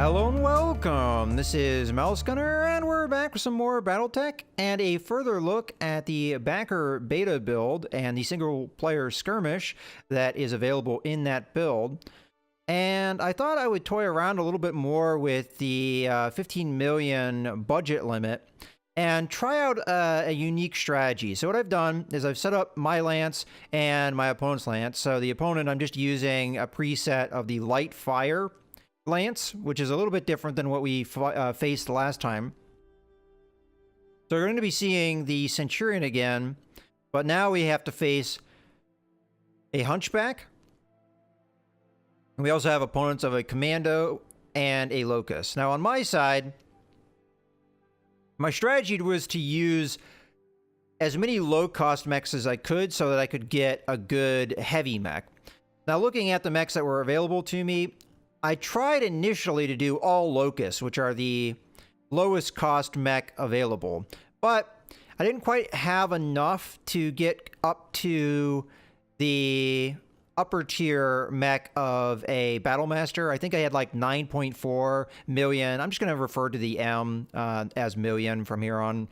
Hello and welcome. This is Mouse Gunner, and we're back with some more BattleTech and a further look at the backer beta build and the single-player skirmish that is available in that build. And I thought I would toy around a little bit more with the 15 million budget limit and try out a unique strategy. So what I've done is I've set up my lance and my opponent's lance. So the opponent, I'm just using a preset of the light fire lance, which is a little bit different than what we faced last time. So we're going to be seeing the Centurion again, but now we have to face a Hunchback. And we also have opponents of a Commando and a Locust. Now on my side, my strategy was to use as many low-cost mechs as I could so that I could get a good heavy mech. Now looking at the mechs that were available to me, I tried initially to do all Locusts, which are the lowest cost mech available, but I didn't quite have enough to get up to the upper tier mech of a Battlemaster. I think I had like 9.4 million. I'm just going to refer to the M as million from here on.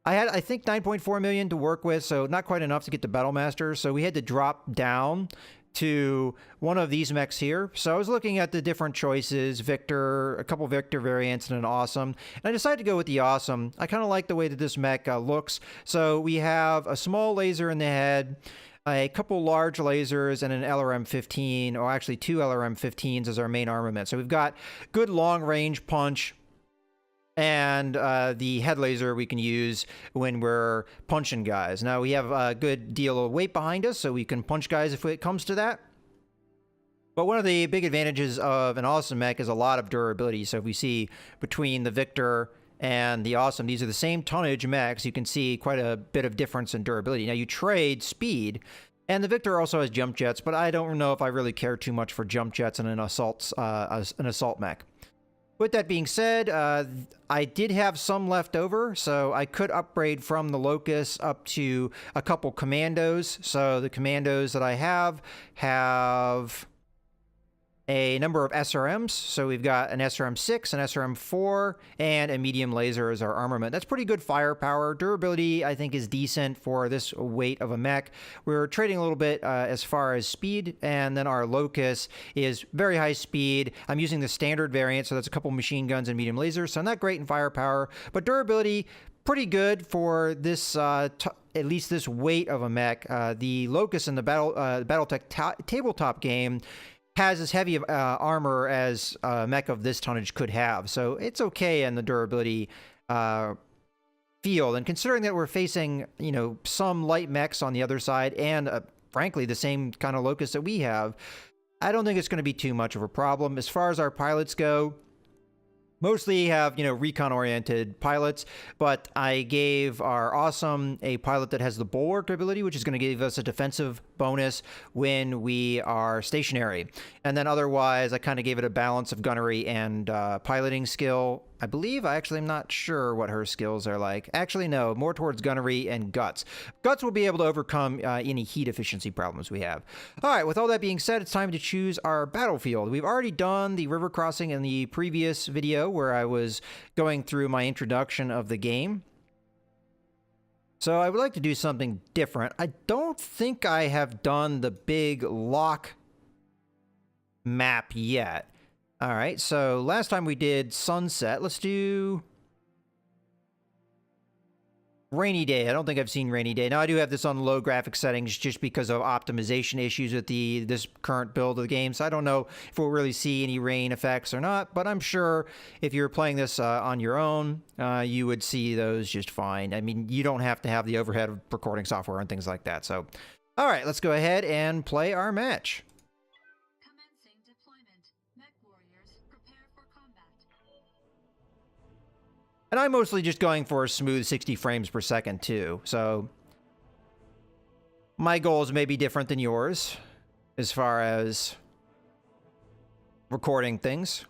I had, I think, 9.4 million to work with, so not quite enough to get to Battlemaster, so we had to drop down to one of these mechs here. So I was looking at the different choices, Victor, a couple Victor variants, and an Awesome. And I decided to go with the Awesome. I kind of like the way that this mech looks. So we have a small laser in the head, a couple large lasers, and an LRM-15, or actually two LRM-15s as our main armament. So we've got good long-range punch, and the head laser we can use when we're punching guys. Now, we have a good deal of weight behind us, so we can punch guys if it comes to that. But one of the big advantages of an Awesome mech is a lot of durability. So if we see between the Victor and the Awesome, these are the same tonnage mechs. You can see quite a bit of difference in durability. Now, you trade speed, and the Victor also has jump jets, but I don't know if I really care too much for jump jets in an assault mech. With that being said, I did have some left over, so I could upgrade from the Locust up to a couple Commandos. So the Commandos that I have a number of SRMs. So we've got an SRM-6, an SRM-4, and a medium laser as our armament. That's pretty good firepower. Durability, I think, is decent for this weight of a mech. We're trading a little bit as far as speed, and then our Locust is very high speed. I'm using the standard variant, so that's a couple machine guns and medium lasers, so not great in firepower, but durability, pretty good for this, at least this weight of a mech. The Locust in the BattleTech tabletop game has as heavy armor as a mech of this tonnage could have. So it's okay in the durability field. And considering that we're facing, you know, some light mechs on the other side and, frankly, the same kind of Locust that we have, I don't think it's going to be too much of a problem. As far as our pilots go, mostly have, you know, recon-oriented pilots, but I gave our Awesome a pilot that has the Bulwark ability, which is going to give us a defensive bonus when we are stationary. And then otherwise, I kind of gave it a balance of gunnery and piloting skill. I believe, I actually am not sure what her skills are like. Actually, no, more towards gunnery and guts. Guts will be able to overcome any heat efficiency problems we have. All right, with all that being said, it's time to choose our battlefield. We've already done the river crossing in the previous video where I was going through my introduction of the game. So I would like to do something different. I don't think I have done the big lock map yet. All right, so last time we did sunset. Let's do rainy day. I don't think I've seen rainy day. Now, I do have this on low graphic settings just because of optimization issues with this current build of the game. So I don't know if we'll really see any rain effects or not, but I'm sure if you're playing this on your own, you would see those just fine. I mean, you don't have to have the overhead recording software and things like that. So, all right, let's go ahead and play our match. And I'm mostly just going for a smooth 60 frames per second, too. So my goals may be different than yours as far as recording things.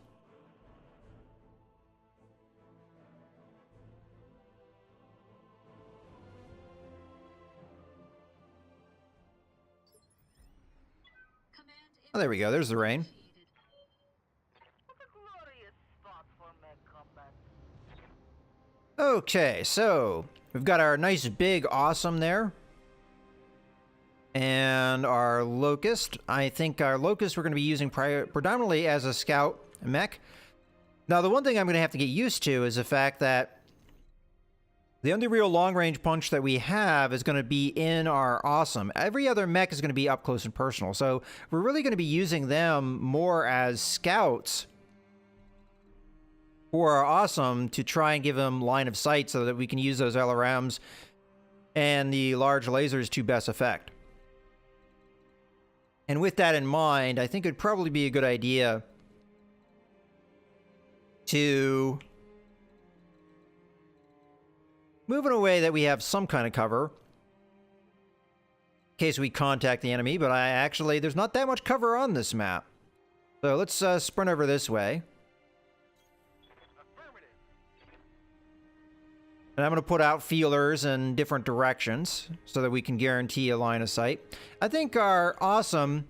Oh, there we go. There's the rain. Okay, so we've got our nice big awesome there. And our Locust. I think our Locust we're going to be using predominantly as a scout mech. Now, the one thing I'm going to have to get used to is the fact that the only real long-range punch that we have is going to be in our awesome. Every other mech is going to be up close and personal. So we're really going to be using them more as scouts for our awesome to try and give them line of sight so that we can use those LRMs and the large lasers to best effect. And with that in mind, I think it'd probably be a good idea to move in a way that we have some kind of cover in case we contact the enemy, but there's not that much cover on this map. So let's sprint over this way. And I'm going to put out feelers in different directions so that we can guarantee a line of sight. I think our awesome,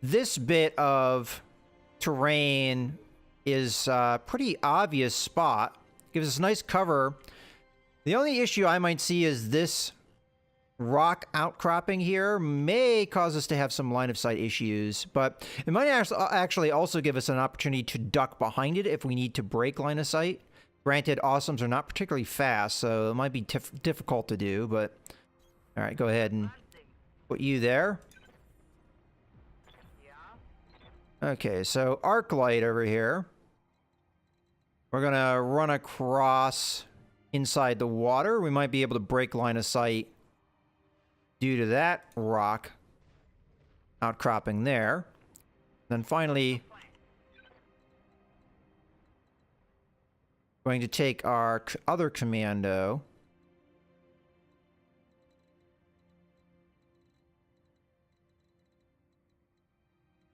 this bit of terrain is a pretty obvious spot. Gives us nice cover. The only issue I might see is this rock outcropping here may cause us to have some line of sight issues, but it might actually also give us an opportunity to duck behind it if we need to break line of sight. Granted, awesomes are not particularly fast, so it might be difficult to do, but... Alright, go ahead and put you there. Okay, so arc light over here. We're gonna run across inside the water. We might be able to break line of sight due to that rock outcropping there. Then finally... going to take our other commando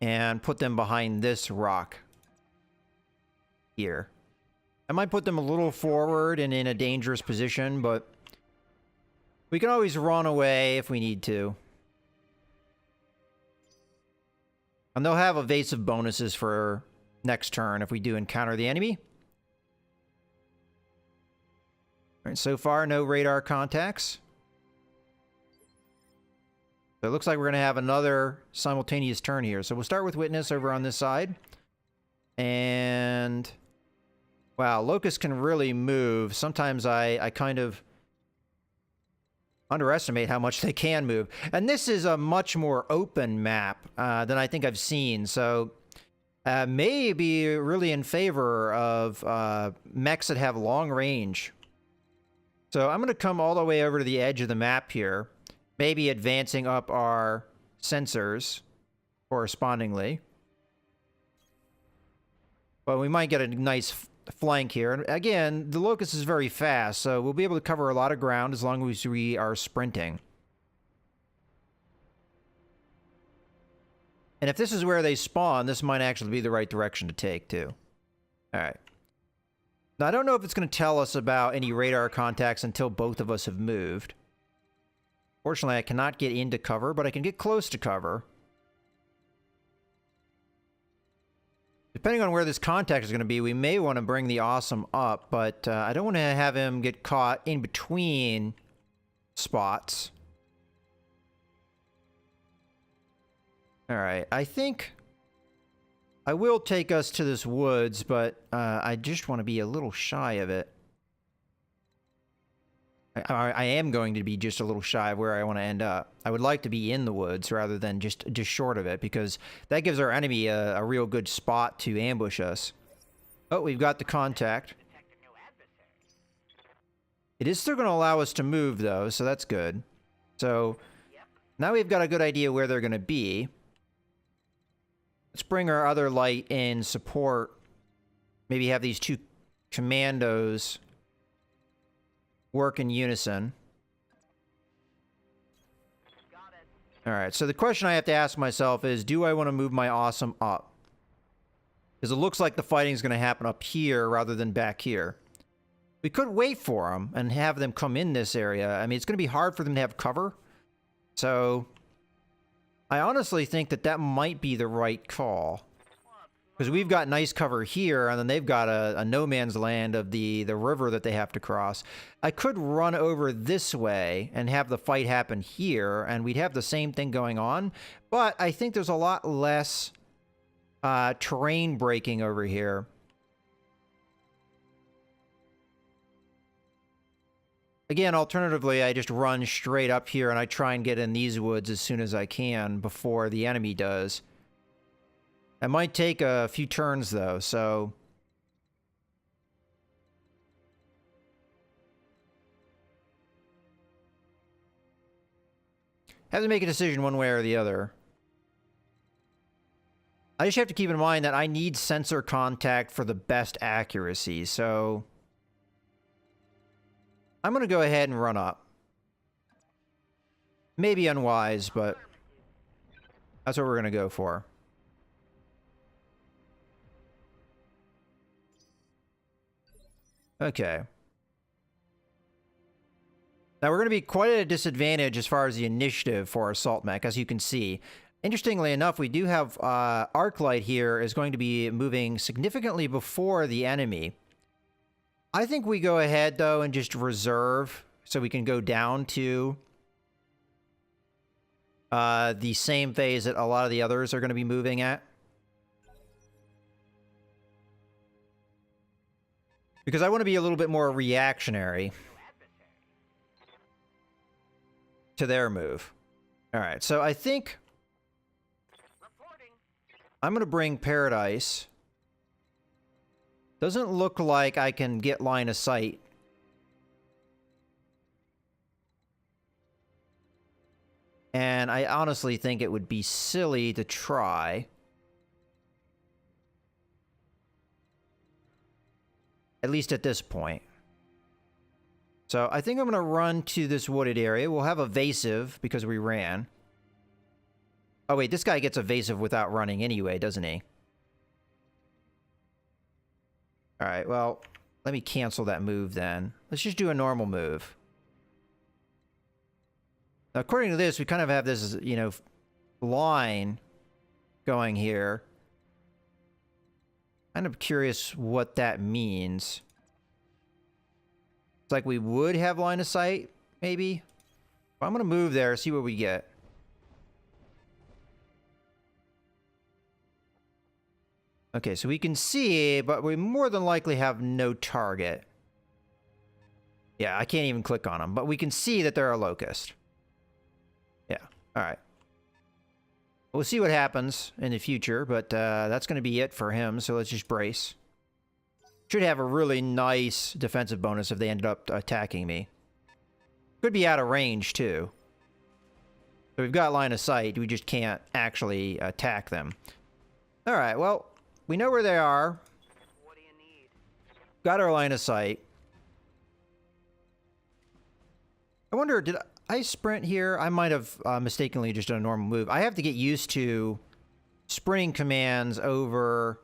and put them behind this rock here. I might put them a little forward and in a dangerous position, but we can always run away if we need to. And they'll have evasive bonuses for next turn if we do encounter the enemy. Alright, so far, no radar contacts. So it looks like we're going to have another simultaneous turn here. So we'll start with Witness over on this side. And... wow, Locust can really move. Sometimes I kind of underestimate how much they can move. And this is a much more open map than I think I've seen. So may be really in favor of mechs that have long range. So I'm going to come all the way over to the edge of the map here, maybe advancing up our sensors correspondingly. But we might get a nice flank here. And again, the Locust is very fast, so we'll be able to cover a lot of ground as long as we are sprinting. And if this is where they spawn, this might actually be the right direction to take, too. Alright. Now, I don't know if it's going to tell us about any radar contacts until both of us have moved. Fortunately, I cannot get into cover, but I can get close to cover. Depending on where this contact is going to be, we may want to bring the awesome up, but I don't want to have him get caught in between spots. Alright, I think I will take us to this woods, but I just want to be a little shy of it. I am going to be just a little shy of where I want to end up. I would like to be in the woods rather than just short of it, because that gives our enemy a real good spot to ambush us. Oh, we've got the contact. It is still going to allow us to move, though, so that's good. So now we've got a good idea where they're going to be. Let's bring our other light in support. Maybe have these two commandos work in unison. Alright, so the question I have to ask myself is, do I want to move my awesome up? Because it looks like the fighting is going to happen up here rather than back here. We could wait for them and have them come in this area. I mean, it's going to be hard for them to have cover. So I honestly think that that might be the right call. Because we've got nice cover here, and then they've got a no man's land of the river that they have to cross. I could run over this way and have the fight happen here, and we'd have the same thing going on. But I think there's a lot less terrain breaking over here. Again, alternatively, I just run straight up here, and I try and get in these woods as soon as I can before the enemy does. It might take a few turns, though, so... have to make a decision one way or the other. I just have to keep in mind that I need sensor contact for the best accuracy, so... I'm going to go ahead and run up. Maybe unwise, but... that's what we're going to go for. Okay. Now we're going to be quite at a disadvantage as far as the initiative for our assault mech, as you can see. Interestingly enough, we do have Arclight here is going to be moving significantly before the enemy. I think we go ahead, though, and just reserve so we can go down to the same phase that a lot of the others are going to be moving at. Because I want to be a little bit more reactionary to their move. Alright, so I think I'm going to bring Paradise. Doesn't look like I can get line of sight. And I honestly think it would be silly to try. At least at this point. So I think I'm going to run to this wooded area. We'll have evasive because we ran. Oh wait, this guy gets evasive without running anyway, doesn't he? Alright, well, let me cancel that move then. Let's just do a normal move. Now, according to this, we kind of have this, you know, line going here. Kind of curious what that means. It's like we would have line of sight, maybe? Well, I'm going to move there, see what we get. Okay, so we can see, but we more than likely have no target. Yeah, I can't even click on them, but we can see that they're a locust. Yeah, alright. We'll see what happens in the future, but that's going to be it for him, so let's just brace. Should have a really nice defensive bonus if they ended up attacking me. Could be out of range, too. So we've got line of sight, we just can't actually attack them. Alright, well, we know where they are. What do you need? Got our line of sight. I wonder, did I sprint here? I might have mistakenly just done a normal move. I have to get used to sprinting commands over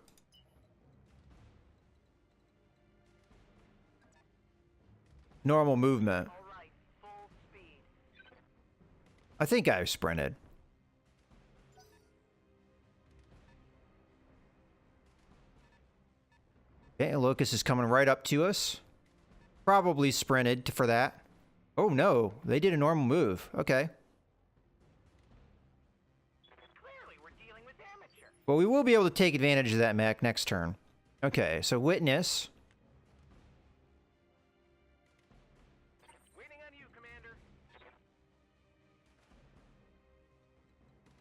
normal movement. All right, full speed. I think I sprinted. Okay, Locust is coming right up to us. Probably sprinted for that. Oh no, they did a normal move. Okay. Clearly, we're dealing with amateur. Well, we will be able to take advantage of that mech next turn. Okay, so Witness. Waiting on you, Commander.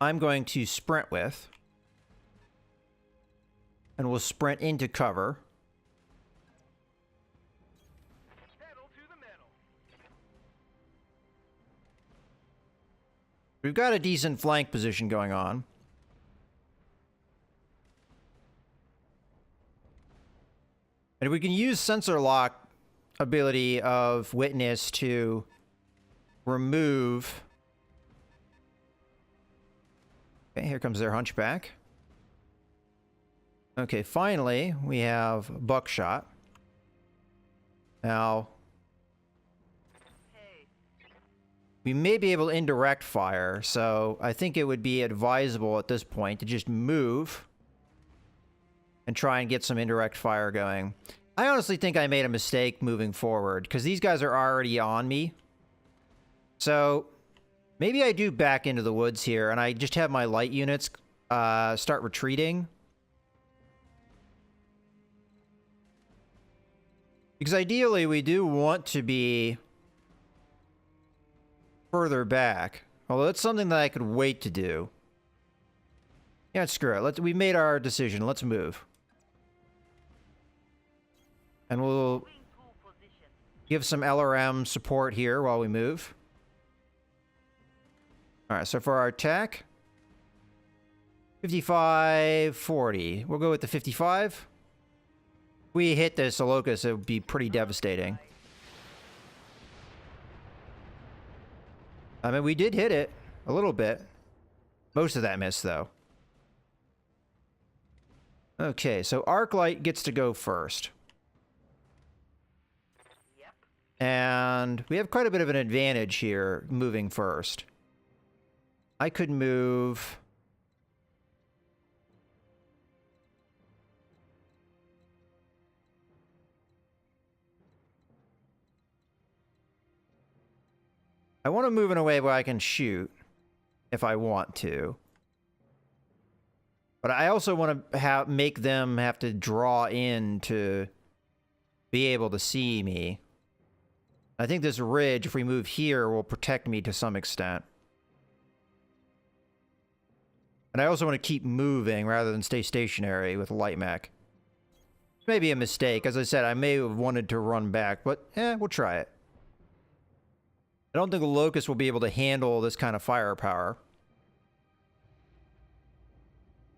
I'm going to sprint with. And we'll sprint into cover. Pedal to the metal. We've got a decent flank position going on. And we can use sensor lock ability of Witness to remove. Okay, here comes their hunchback. Okay, finally, we have Buckshot. Now, Hey, we may be able to indirect fire, so I think it would be advisable at this point to just move and try and get some indirect fire going. I honestly think I made a mistake moving forward, because these guys are already on me. So maybe I do back into the woods here, and I just have my light units start retreating. Because ideally, we do want to be further back. Although that's something that I could wait to do. Yeah, screw it. We made our decision. Let's move. And we'll give some LRM support here while we move. Alright, so for our attack, 55, 40. We'll go with the 55. If we hit this locust, it would be pretty devastating. I mean, we did hit it a little bit. Most of that missed, though. Okay, so Arclight gets to go first. Yep. And we have quite a bit of an advantage here, moving first. I could move... I want to move in a way where I can shoot, if I want to. But I also want to make them have to draw in to be able to see me. I think this ridge, if we move here, will protect me to some extent. And I also want to keep moving rather than stay stationary with light mech. Maybe a mistake. As I said, I may have wanted to run back, but we'll try it. I don't think the Locust will be able to handle this kind of firepower.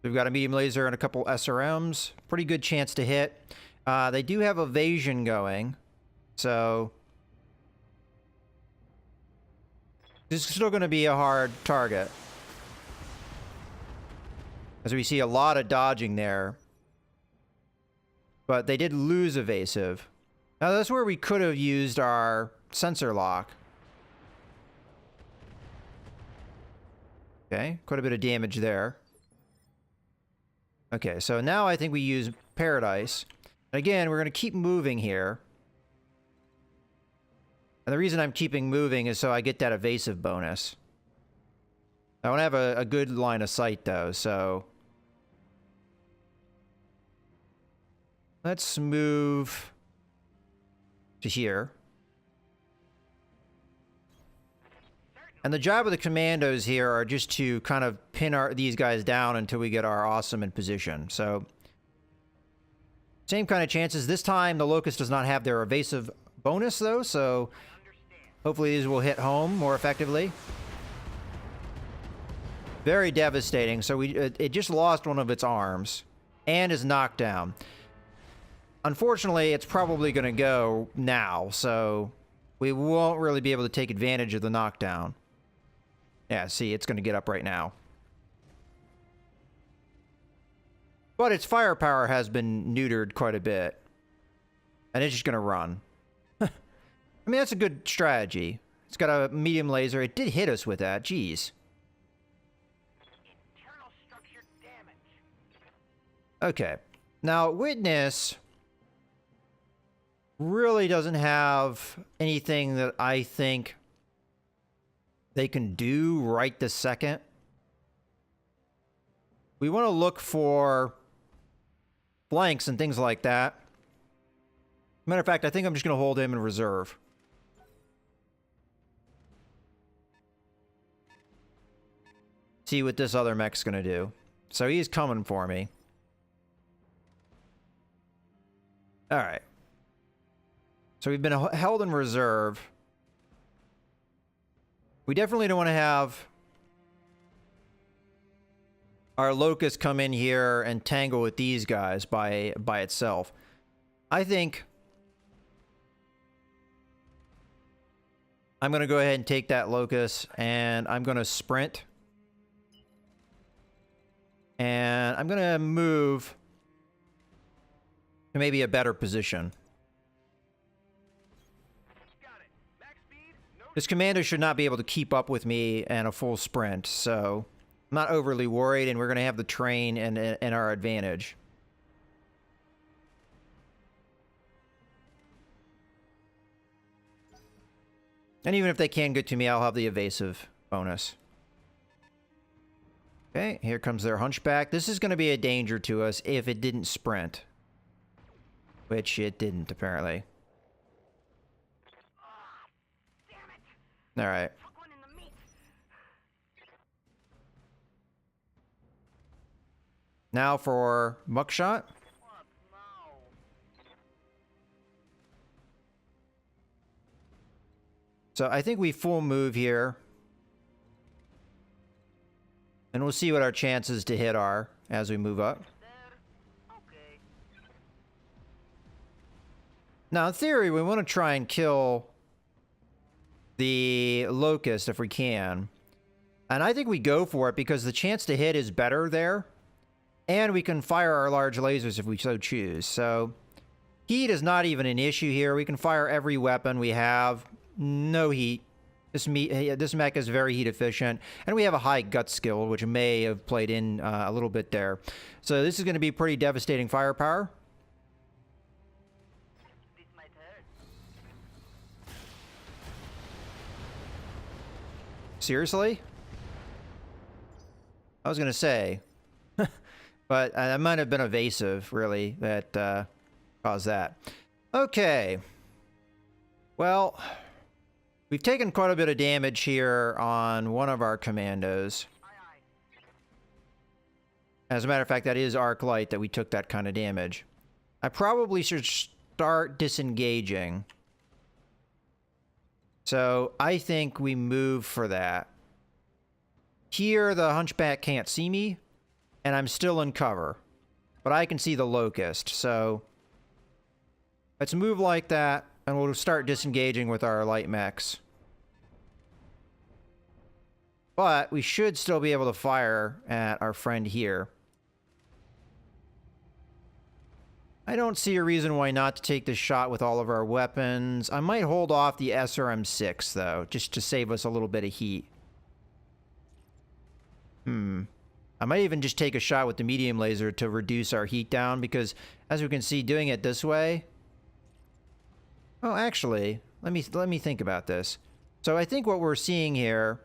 We've got a medium laser and a couple SRMs. Pretty good chance to hit. They do have evasion going, so this is still going to be a hard target. As we see a lot of dodging there. But they did lose evasive. Now that's where we could have used our sensor lock. Okay, quite a bit of damage there. Okay, so now I think we use Paradise. Again, we're going to keep moving here. And the reason I'm keeping moving is so I get that evasive bonus. I want to have a good line of sight, though, so... Let's move to here. And the job of the commandos here are just to kind of pin these guys down until we get our awesome in position. So, same kind of chances. This time, the Locust does not have their evasive bonus, though, so hopefully these will hit home more effectively. Very devastating. So it just lost one of its arms and is knocked down. Unfortunately, it's probably going to go now, so we won't really be able to take advantage of the knockdown. Yeah, see, it's going to get up right now. But its firepower has been neutered quite a bit. And it's just going to run. I mean, that's a good strategy. It's got a medium laser. It did hit us with that. Jeez. Internal structure damage. Okay. Now, Witness really doesn't have anything that I think they can do right this second. We want to look for flanks and things like that. Matter of fact, I think I'm just going to hold him in reserve. See what this other mech's going to do. So he's coming for me. Alright. So we've been held in reserve. We definitely don't want to have our Locust come in here and tangle with these guys by itself. I think I'm going to go ahead and take that Locust, and I'm going to sprint. And I'm going to move to maybe a better position. This commander should not be able to keep up with me and a full sprint, so I'm not overly worried, and we're going to have the train and our advantage. And even if they can get to me, I'll have the evasive bonus. Okay, here comes their hunchback. This is going to be a danger to us if it didn't sprint. Which it didn't, apparently. Damn it! Alright. Took one in the meat. Now for muckshot. Fuck no. So I think we full move here. And we'll see what our chances to hit are as we move up. There. Okay. Now, in theory, we want to try and kill the locust if we can. And I think we go for it because the chance to hit is better there. And we can fire our large lasers if we so choose. So, heat is not even an issue here. We can fire every weapon we have. No heat. This mech is very heat efficient. And we have a high gut skill, which may have played in a little bit there. So, this is going to be pretty devastating firepower. This might hurt. Seriously? I was going to say. But that might have been evasive, really, that caused that. Okay. Well, we've taken quite a bit of damage here on one of our commandos. Aye, aye. As a matter of fact, that is arc light that we took that kind of damage. I probably should start disengaging. So I think we move for that. Here, the hunchback can't see me. And I'm still in cover. But I can see the locust, so let's move like that, and we'll start disengaging with our light mechs. But we should still be able to fire at our friend here. I don't see a reason why not to take this shot with all of our weapons. I might hold off the SRM-6, though, just to save us a little bit of heat. I might even just take a shot with the medium laser to reduce our heat down, because as we can see, doing it this way... Oh, actually, let me think about this. So I think what we're seeing here...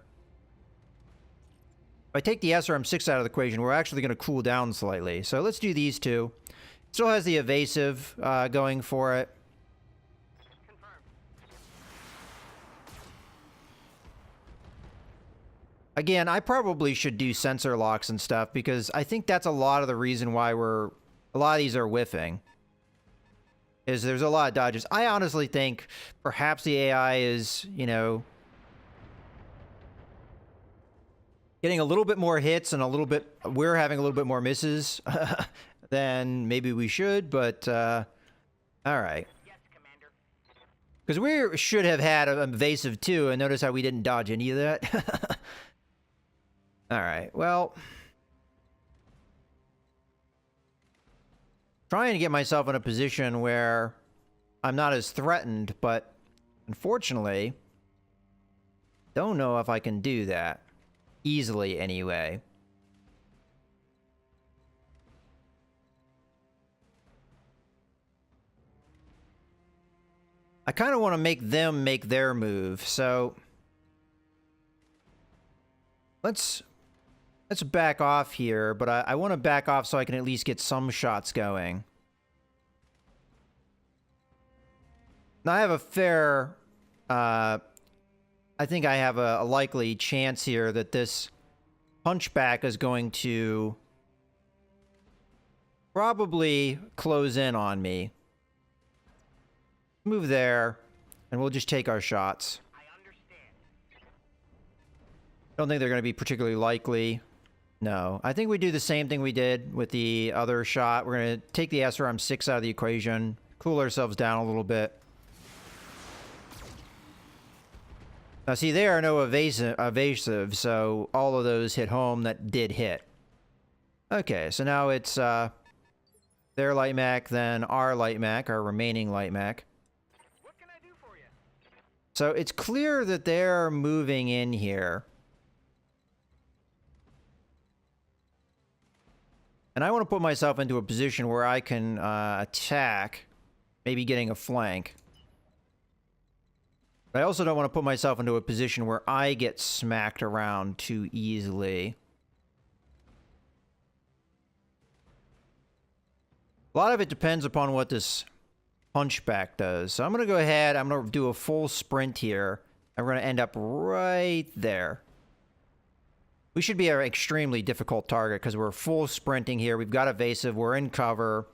If I take the SRM-6 out of the equation, we're actually going to cool down slightly. So let's do these two. Still has the evasive going for it. Confirmed. Again, I probably should do sensor locks and stuff, because I think that's a lot of the reason why a lot of these are whiffing. Is there's a lot of dodges. I honestly think perhaps the AI is, you know, getting a little bit more hits and we're having a little bit more misses than maybe we should, but, all right. Yes, Commander. Because we should have had an evasive too, and notice how we didn't dodge any of that. All right, well, trying to get myself in a position where I'm not as threatened, but unfortunately, don't know if I can do that easily anyway. I kind of want to make them make their move, so let's back off here, but I want to back off so I can at least get some shots going. Now I have a fair, I think I have a likely chance here that this hunchback is going to probably close in on me. Move there, and we'll just take our shots. I understand. Don't think they're going to be particularly likely. No. I think we do the same thing we did with the other shot. We're going to take the SRM-6 out of the equation, cool ourselves down a little bit. Now, see, there are no evasive, so all of those hit home that did hit. Okay, so now it's their light mech, then our light mech, our remaining light mech. What can I do for you? So it's clear that they're moving in here. And I want to put myself into a position where I can attack, maybe getting a flank. But I also don't want to put myself into a position where I get smacked around too easily. A lot of it depends upon what this hunchback does. So I'm going to go ahead, I'm going to do a full sprint here. And we're going to end up right there. We should be an extremely difficult target because we're full sprinting here. We've got evasive, we're in cover.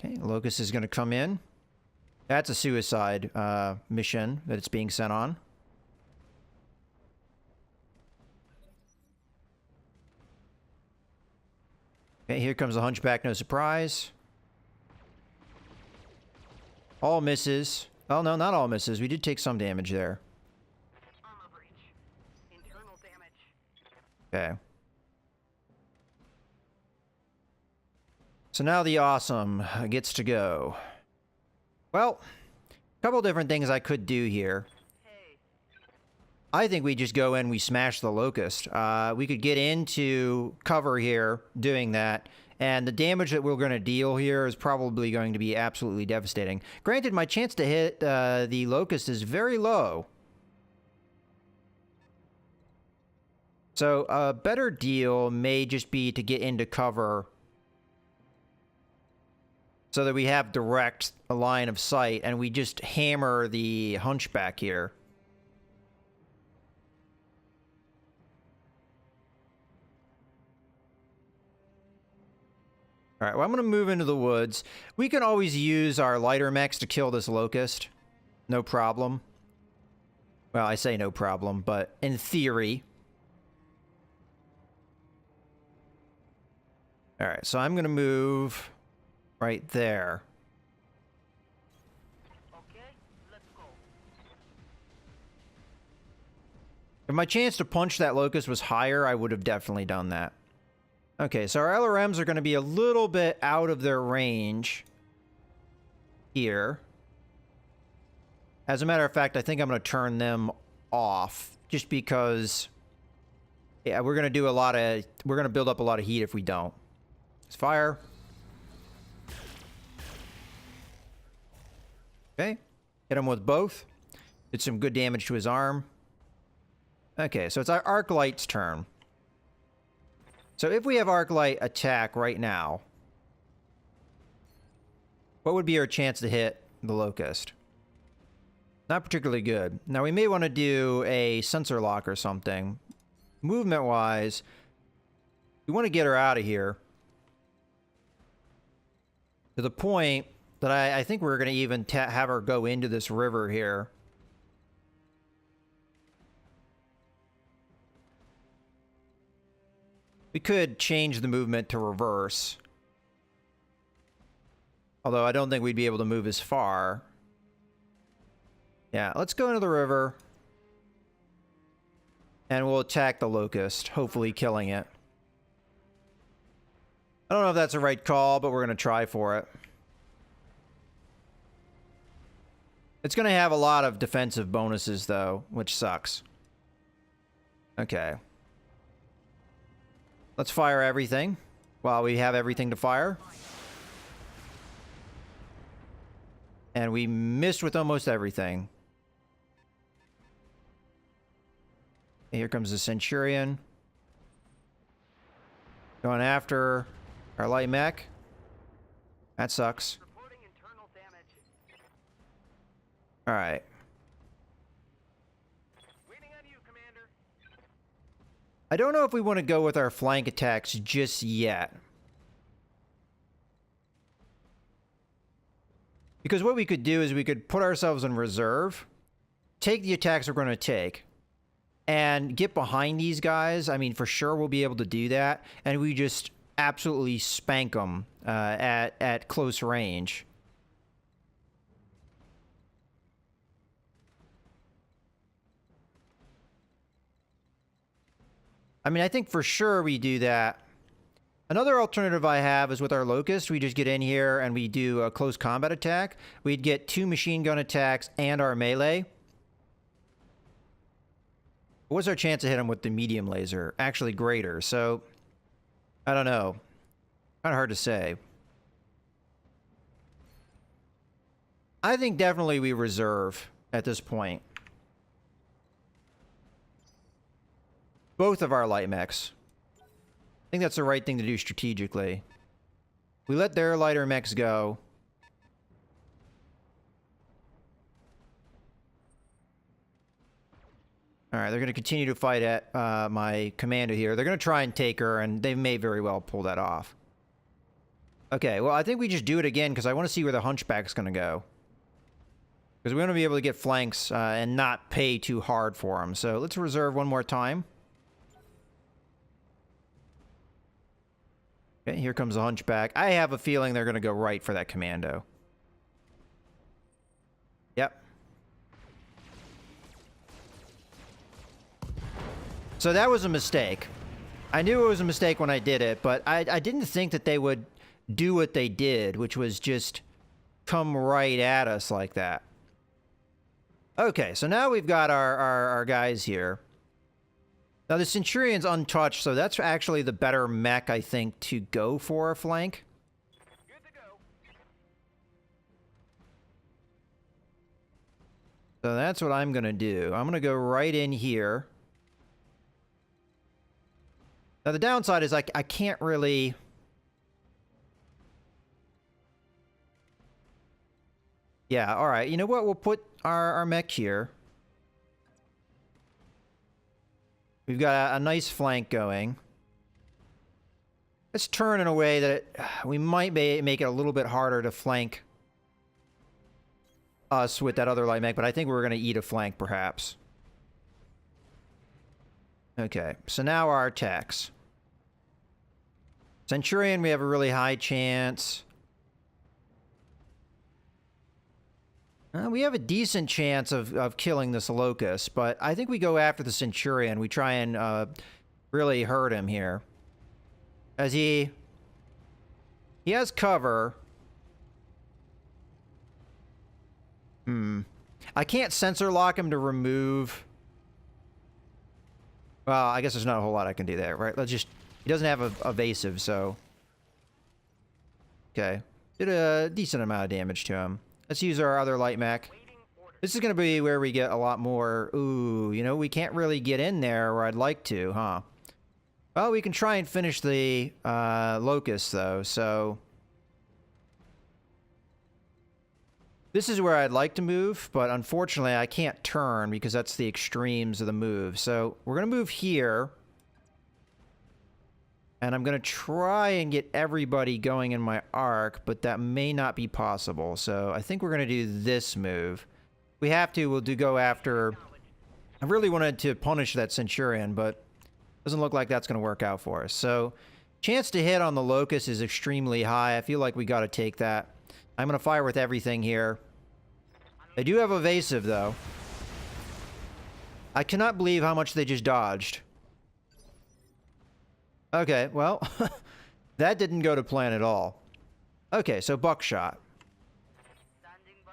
Okay, Locust is going to come in. That's a suicide mission that it's being sent on. Okay, here comes the hunchback, no surprise. All misses. Oh, no, not all misses. We did take some damage there. Armor breach. Internal damage. Okay. So now the awesome gets to go. Well, a couple different things I could do here. Hey. I think we just go in, we smash the Locust. We could get into cover here doing that, and the damage that we're going to deal here is probably going to be absolutely devastating. Granted, my chance to hit the Locust is very low. So a better deal may just be to get into cover so that we have direct line of sight, and we just hammer the hunchback here. All right, well, I'm going to move into the woods. We can always use our lighter mechs to kill this Locust. No problem. Well, I say no problem, but in theory. All right, so I'm going to move right there. Okay, let's go. If my chance to punch that Locust was higher, I would have definitely done that. Okay, so our LRMs are going to be a little bit out of their range here. As a matter of fact, I think I'm going to turn them off just because, yeah, we're going to build up a lot of heat if we don't. Let's fire. Okay, hit him with both. Did some good damage to his arm. Okay, so it's our Arc Light's turn. So if we have Arc Light attack right now, what would be our chance to hit the Locust? Not particularly good. Now we may want to do a sensor lock or something. Movement-wise, we want to get her out of here. To the point that I think we're going to even have her go into this river here. We could change the movement to reverse. Although I don't think we'd be able to move as far. Yeah, let's go into the river. And we'll attack the Locust, hopefully killing it. I don't know if that's the right call, but we're going to try for it. It's going to have a lot of defensive bonuses, though, which sucks. Okay. Let's fire everything while we have everything to fire. And we missed with almost everything. Here comes the Centurion. Going after our light mech. That sucks. Reporting internal damage. All right. Waiting on you, Commander. I don't know if we want to go with our flank attacks just yet. Because what we could do is we could put ourselves in reserve, take the attacks we're going to take, and get behind these guys. I mean, for sure we'll be able to do that. And we just absolutely spank them at close range. I mean, I think for sure we do that. Another alternative I have is with our Locust, we just get in here and we do a close combat attack. We'd get 2 machine gun attacks and our melee. What's our chance to hit him with the medium laser? Actually greater, so I don't know. Kind of hard to say. I think definitely we reserve at this point. Both of our light mechs. I think that's the right thing to do strategically. We let their lighter mechs go. Alright, they're going to continue to fight at my commando here. They're going to try and take her, and they may very well pull that off. Okay, well, I think we just do it again, because I want to see where the Hunchback's going to go. Because we want to be able to get flanks and not pay too hard for them. So let's reserve one more time. Okay, here comes the Hunchback. I have a feeling they're going to go right for that commando. Yep. So that was a mistake. I knew it was a mistake when I did it, but I didn't think that they would do what they did, which was just come right at us like that. Okay, so now we've got our guys here. Now the Centurion's untouched, so that's actually the better mech, I think, to go for a flank. Good to go. So that's what I'm going to do. I'm going to go right in here. Now the downside is I can't really... Yeah, alright. You know what? We'll put our mech here. We've got a nice flank going. Let's turn in a way that we might make it a little bit harder to flank us with that other light mech, but I think we're going to eat a flank, perhaps. Okay, so now our attacks. Centurion, we have a really high chance. We have a decent chance of killing this Locust, but I think we go after the Centurion. We try and really hurt him here. As he has cover. I can't sensor lock him to remove... Well, I guess there's not a whole lot I can do there, right? Let's just... He doesn't have a evasive, so... Okay. Did a decent amount of damage to him. Let's use our other light mech. This is going to be where we get a lot more... Ooh, you know, we can't really get in there where I'd like to, huh? Well, we can try and finish the Locust, though, so... This is where I'd like to move, but unfortunately I can't turn because that's the extremes of the move. So we're going to move here. And I'm going to try and get everybody going in my arc, but that may not be possible. So I think we're going to do this move. If we have to, we'll go after... I really wanted to punish that Centurion, but doesn't look like that's going to work out for us. So chance to hit on the Locust is extremely high. I feel like we got to take that. I'm going to fire with everything here. They do have evasive, though. I cannot believe how much they just dodged. Okay, well, that didn't go to plan at all. Okay, so buckshot. Standing by.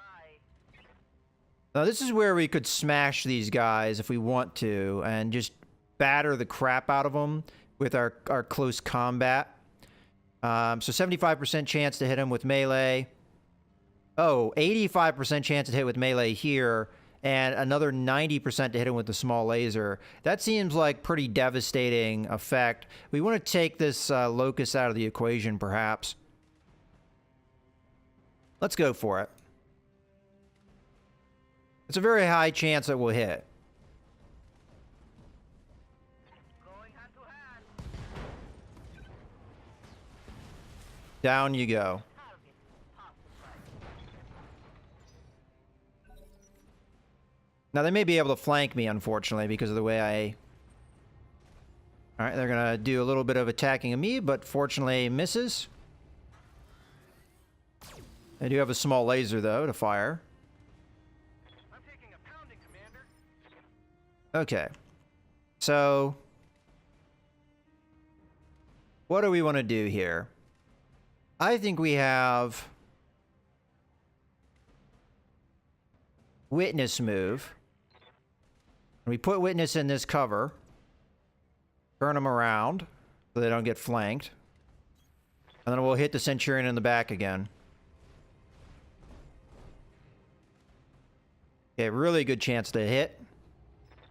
Now, this is where we could smash these guys if we want to, and just batter the crap out of them with our close combat. So 75% chance to hit them with melee. Oh, 85% chance to hit with melee here, and another 90% to hit him with the small laser. That seems like pretty devastating effect. We want to take this Locust out of the equation, perhaps. Let's go for it. It's a very high chance that we'll hit. Going hand to hand. Down you go. Target pacified. Now, they may be able to flank me, unfortunately, because of the way I... Alright, they're going to do a little bit of attacking of me, but fortunately misses. They do have a small laser, though, to fire. I'm taking a pounding, Commander. Okay. So... what do we want to do here? I think we have... Witness move. We put Witness in this cover. Turn them around so they don't get flanked. And then we'll hit the Centurion in the back again. Okay, really good chance to hit.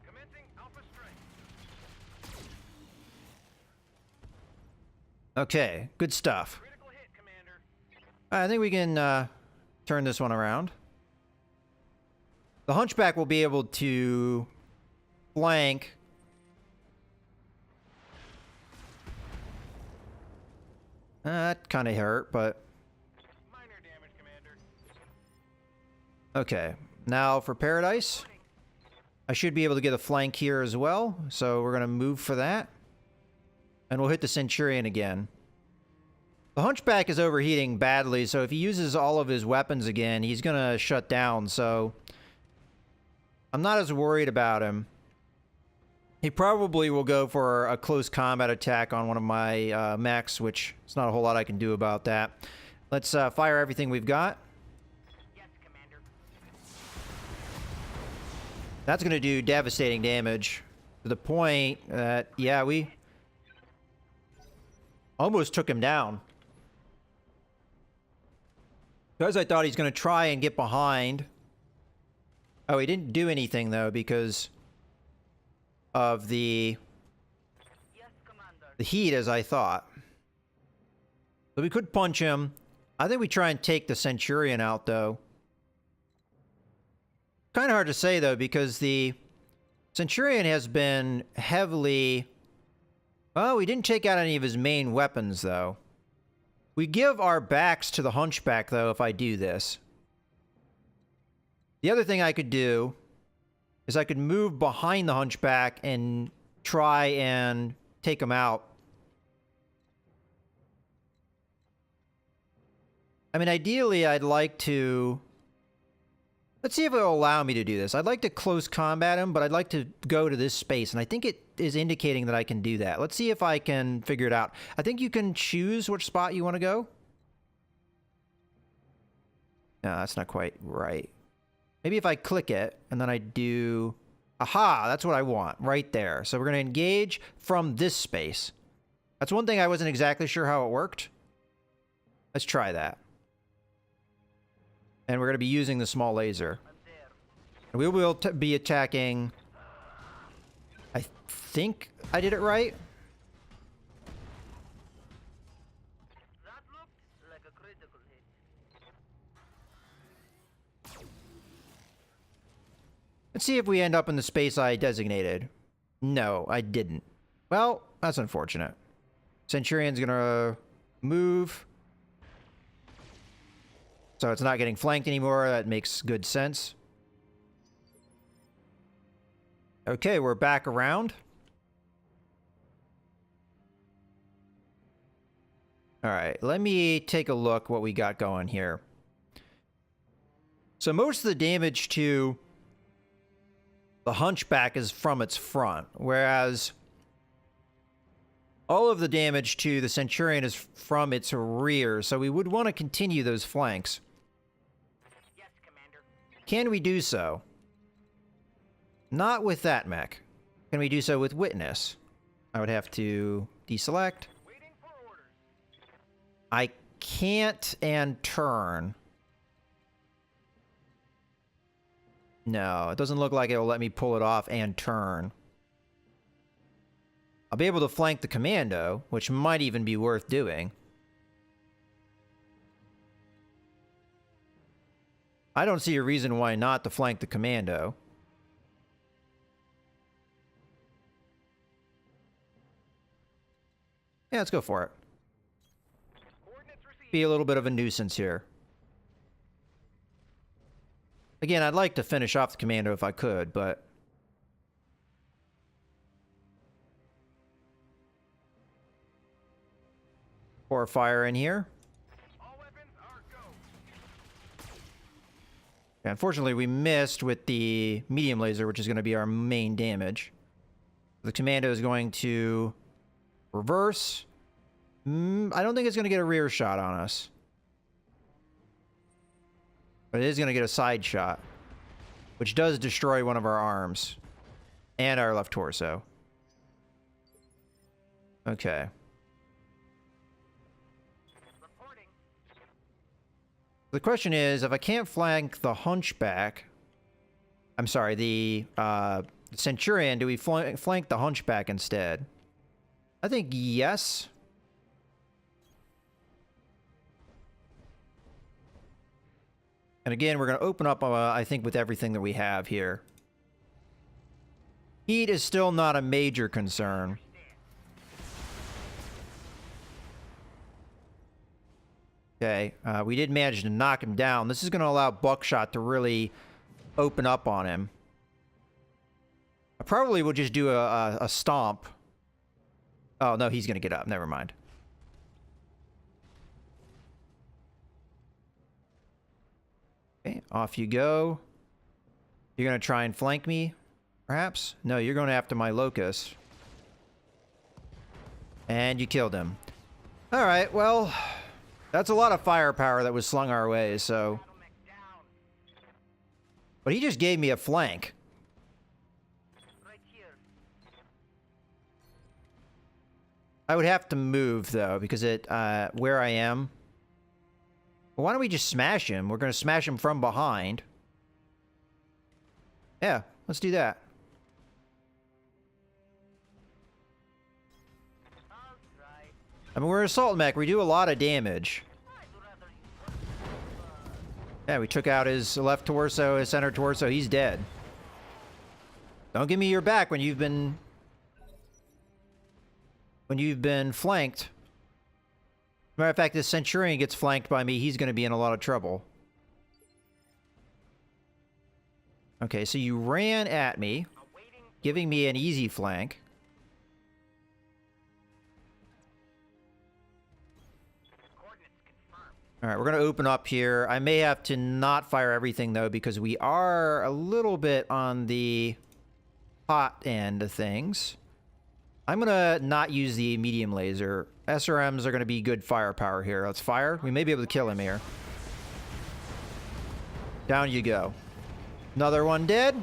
Commencing Alpha Strike. Okay, good stuff. Critical hit, Commander. I think we can turn this one around. The Hunchback will be able to flank. That kind of hurt, but... Minor damage, Commander. Okay, now for Paradise. I should be able to get a flank here as well, so we're going to move for that. And we'll hit the Centurion again. The Hunchback is overheating badly, so if he uses all of his weapons again, he's going to shut down, so... I'm not as worried about him. He probably will go for a close combat attack on one of my mechs, which is not a whole lot I can do about that. Let's fire everything we've got. Yes, Commander. That's going to do devastating damage to the point that, yeah, we almost took him down. Because I thought he's going to try and get behind. Oh, he didn't do anything, though, because of the Yes, Commander. heat, as I thought. So we could punch him. I think we try and take the Centurion out, though. Kind of hard to say, though, because the Centurion has been heavily... Well, we didn't take out any of his main weapons, though. We give our backs to the Hunchback, though, if I do this. The other thing I could do is I could move behind the Hunchback and try and take him out. I mean, ideally, I'd like to... Let's see if it'll allow me to do this. I'd like to close combat him, but I'd like to go to this space, and I think it is indicating that I can do that. Let's see if I can figure it out. I think you can choose which spot you want to go. No, that's not quite right. Maybe if I click it, and then I do... Aha! That's what I want, right there. So we're going to engage from this space. That's one thing I wasn't exactly sure how it worked. Let's try that. And we're going to be using the small laser. I'm there. And we will be attacking... I think I did it right. That looked like a critical hit. Let's see if we end up in the space I designated. No, I didn't. Well, that's unfortunate. Centurion's gonna move. So it's not getting flanked anymore. That makes good sense. Okay, we're back around. Alright, let me take a look what we got going here. So most of the damage to the Hunchback is from its front, whereas all of the damage to the Centurion is from its rear, so we would want to continue those flanks. Yes, Commander. Can we do so? Not with that mech. Can we do so with Witness? I would have to deselect. Waiting for orders. I can't and turn. No, it doesn't look like it'll let me pull it off and turn. I'll be able to flank the Commando, which might even be worth doing. I don't see a reason why not to flank the Commando. Yeah, let's go for it. Coordinates received. Be a little bit of a nuisance here. Again, I'd like to finish off the Commando if I could, but... Pour fire in here. All weapons are go. Unfortunately, we missed with the medium laser, which is going to be our main damage. The Commando is going to reverse. I don't think it's going to get a rear shot on us. But it is going to get a side shot, which does destroy one of our arms. And our left torso. Okay. Reporting. The question is, if I can't flank the hunchback... I'm sorry, the Centurion, do we flank the hunchback instead? I think yes. And again, we're going to open up, I think, with everything that we have here. Heat is still not a major concern. Okay, we did manage to knock him down. This is going to allow Buckshot to really open up on him. I probably will just do a stomp. Oh, no, he's going to get up. Never mind. Okay, off you go. You're going to try and flank me, perhaps? No, you're going after my Locust. And you killed him. All right, well, that's a lot of firepower that was slung our way, so... But he just gave me a flank. Right here. I would have to move, though, because where I am... Well, why don't we just smash him? We're going to smash him from behind. Yeah, let's do that. All right. I mean, we're assault mech. We do a lot of damage. I'd rather Yeah, we took out his left torso, his center torso. He's dead. Don't give me your back when you've been flanked. Matter of fact, this Centurion gets flanked by me. He's going to be in a lot of trouble. Okay, so you ran at me, giving me an easy flank. All right, we're going to open up here. I may have to not fire everything, though, because we are a little bit on the hot end of things. I'm going to not use the medium laser. SRMs are going to be good firepower here. Let's fire. We may be able to kill him here. Down you go. Another one dead.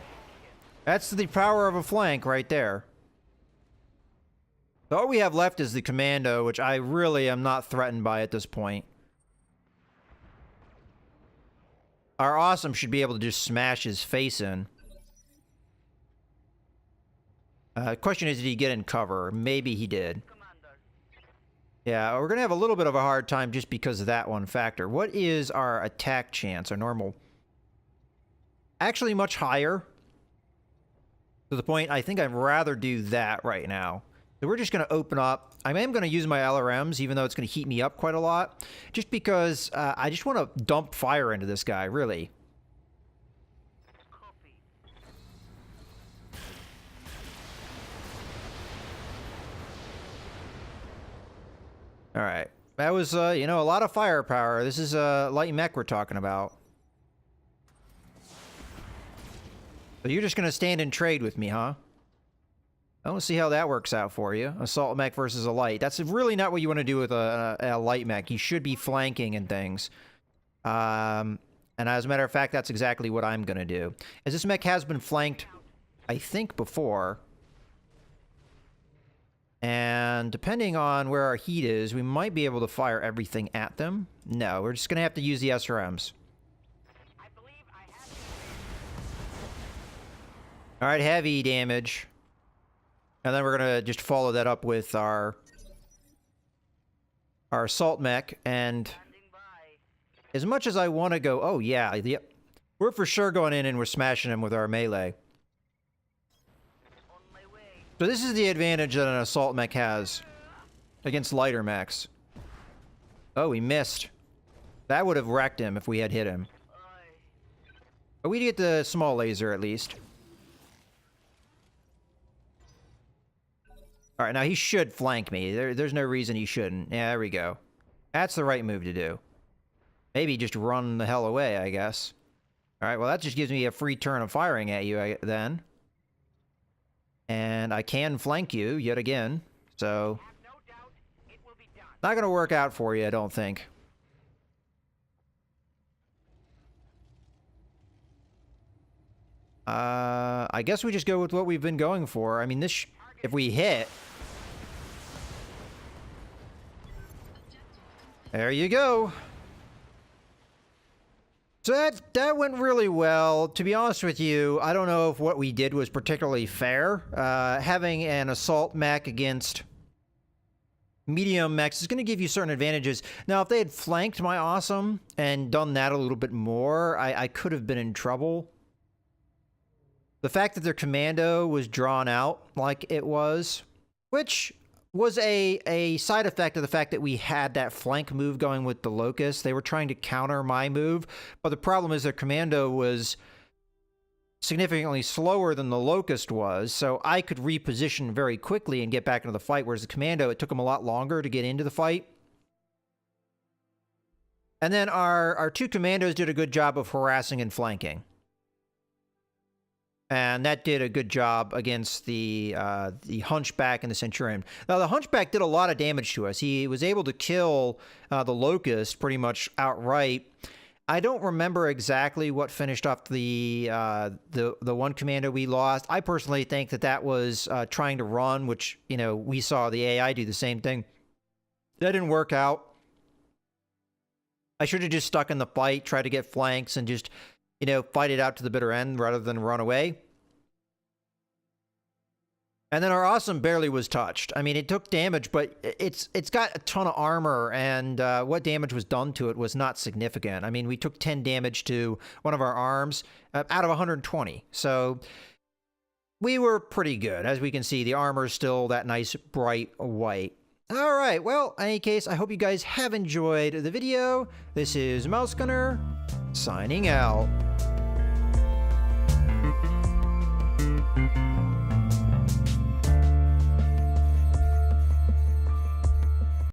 That's the power of a flank right there. So all we have left is the commando, which I really am not threatened by at this point. Our awesome should be able to just smash his face in. Question is, did he get in cover? Maybe he did. commander. Yeah, we're going to have a little bit of a hard time just because of that one factor. What is our attack chance, our normal? Actually, much higher. To the point, I think I'd rather do that right now. So we're just going to open up. I am going to use my LRMs, even though it's going to heat me up quite a lot. Just because I just want to dump fire into this guy, really. Copy. All right. That was, you know, a lot of firepower. This is a light mech we're talking about. So you're just going to stand and trade with me, huh? I want to see how that works out for you. Assault mech versus a light. That's really not what you want to do with a light mech. You should be flanking and things. And as a matter of fact, that's exactly what I'm going to do. As this mech has been flanked, I think, before. And depending on where our heat is, we might be able to fire everything at them. No, we're just going to have to use the SRMs. I believe I have All right, heavy damage. And then we're going to just follow that up with our assault mech. And standing by. as much as I want to go, oh yeah, yep. We're for sure going in and we're smashing him with our melee. On my way. So this is the advantage that an assault mech has against lighter mechs. Oh, we missed. That would have wrecked him if we had hit him. Aye. But we get the small laser at least. All right, now he should flank me. There's no reason he shouldn't. Yeah, there we go. That's the right move to do. Maybe just run the hell away, I guess. All right, well, that just gives me a free turn of firing at you then. And I can flank you yet again. So, Have no doubt it will be done. not going to work out for you, I don't think. I guess we just go with what we've been going for. I mean, if we hit... There you go. So that went really well. To be honest with you, I don't know if what we did was particularly fair. Having an assault mech against medium mechs is going to give you certain advantages. Now, if they had flanked my awesome and done that a little bit more, I could have been in trouble. The fact that their commando was drawn out like it was, which was a side effect of the fact that we had that flank move going with the Locust. They were trying to counter my move, but the problem is their commando was significantly slower than the Locust was, so I could reposition very quickly and get back into the fight, whereas the commando, it took them a lot longer to get into the fight. And then our two commandos did a good job of harassing and flanking. And that did a good job against the Hunchback and the Centurion. Now, the Hunchback did a lot of damage to us. He was able to kill the Locust pretty much outright. I don't remember exactly what finished off the one commando we lost. I personally think that was trying to run, which, you know, we saw the AI do the same thing. That didn't work out. I should have just stuck in the fight, tried to get flanks, and just, you know, fight it out to the bitter end rather than run away. And then our awesome barely was touched. I mean, it took damage, but it's got a ton of armor, and what damage was done to it was not significant. I mean, we took 10 damage to one of our arms out of 120. So we were pretty good. As we can see, the armor is still that nice bright white. All right, well, in any case, I hope you guys have enjoyed the video. This is Mouse Gunner, signing out.